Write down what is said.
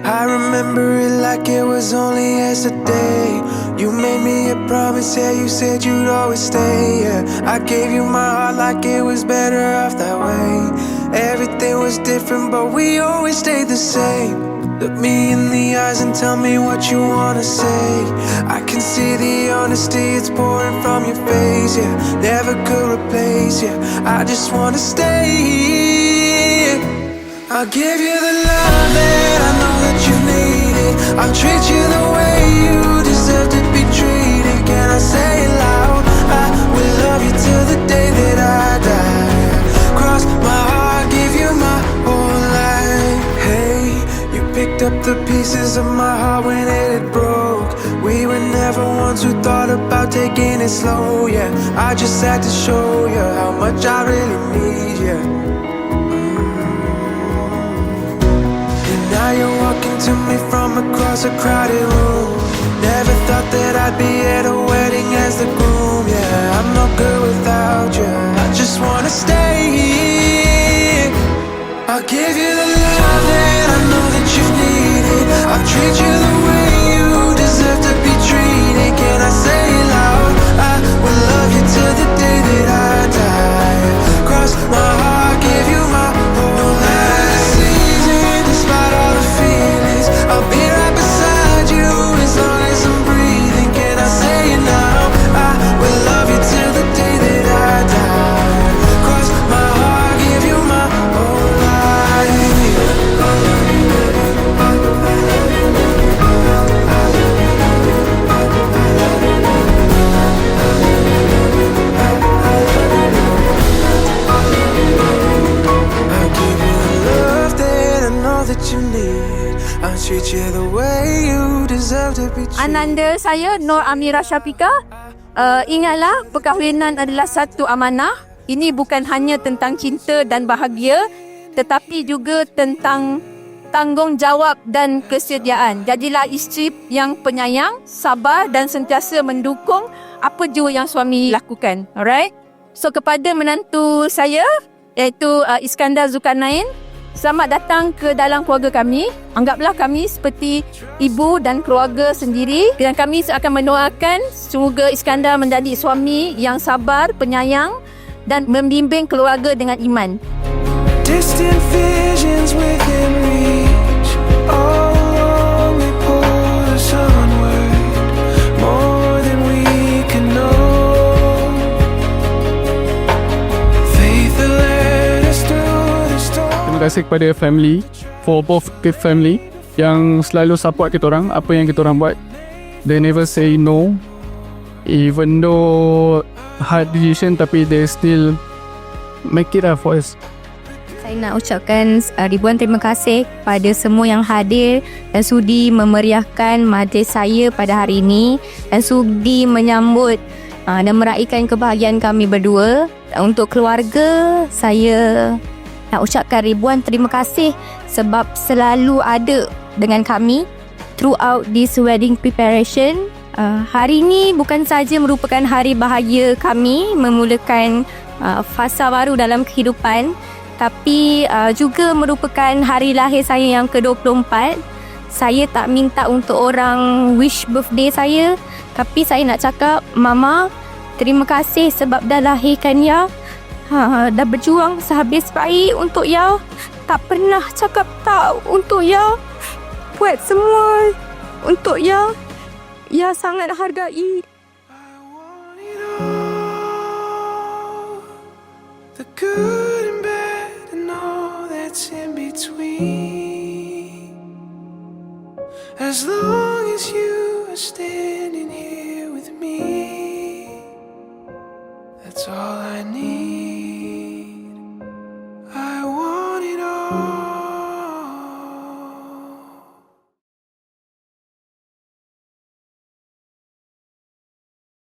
I remember it like it was only yesterday. You made me a promise, yeah, you said you'd always stay, yeah. I gave you my heart like it was better off that way. Everything was different, but we always stayed the same. Look me in the eyes and tell me what you wanna say. I can see the honesty, it's pouring from your face, yeah. Never could replace, yeah. I just wanna stay. I'll give you the love that I know that you needed. I'll treat you the way you deserve to be treated. Can I say it loud? I will love you till the day that I die. Cross my heart, give you my whole life. Hey, you picked up the pieces of my heart when it had broke. We were never ones who thought about taking it slow, yeah. I just had to show you how much I really need you. Now you're walking to me from across a crowded room. Never thought that I'd be at a wedding as the groom. Yeah, I'm no good without you. I just wanna stay. I'll give you the love that I know that you needed. I'll treat you the way you deserve to be treated. Can I say it loud? I will love you till the day that I die. Cross my heart, give you my whole life. Despite all the feelings, I'll be right beside you as long as I'm breathing. Can I say it now? I will love you till the day that I die. Cross my heart, give you my whole life. I'll give you the love that I know that you need. I'll treat you the way you deserve to be treated. Ananda saya Nur Amira Syafiqah. Ingatlah, perkahwinan adalah satu amanah. Ini bukan hanya tentang cinta dan bahagia, tetapi juga tentang tanggungjawab dan kesetiaan. Jadilah isteri yang penyayang, sabar dan sentiasa mendukung apa jua yang suami lakukan. Alright? So kepada menantu saya, iaitu Iskandar Zulkarnain, selamat datang ke dalam keluarga kami. Anggaplah kami seperti ibu dan keluarga sendiri. Dan kami akan mendoakan semoga Iskandar menjadi suami yang sabar, penyayang dan membimbing keluarga dengan iman. Distant visions within reach. All along they pull us onward. More than we can know. Faith that led us through the storm. Terima kasih kepada family, for both the family yang selalu support kita orang, apa yang kita orang buat. They never say no, even though hard decision, tapi they still make it up for us. Saya nak ucapkan ribuan terima kasih kepada semua yang hadir dan sudi memeriahkan majlis saya pada hari ini dan sudi menyambut dan meraihkan kebahagiaan kami berdua. Untuk keluarga, saya nak ucapkan ribuan terima kasih sebab selalu ada dengan kami throughout this wedding preparation. Hari ini bukan saja merupakan hari bahagia kami memulakan fasa baru dalam kehidupan, tapi juga merupakan hari lahir saya yang ke-24. Saya tak minta untuk orang wish birthday saya, tapi saya nak cakap, Mama, terima kasih sebab dah lahirkan Ya. Dah berjuang sehabis baik untuk Ya. Tak pernah cakap tak untuk Ya. Buat semua untuk Ya. Ya sangat hargai. The good and bad and all that's in between. As long as you are standing here with me, that's all I need.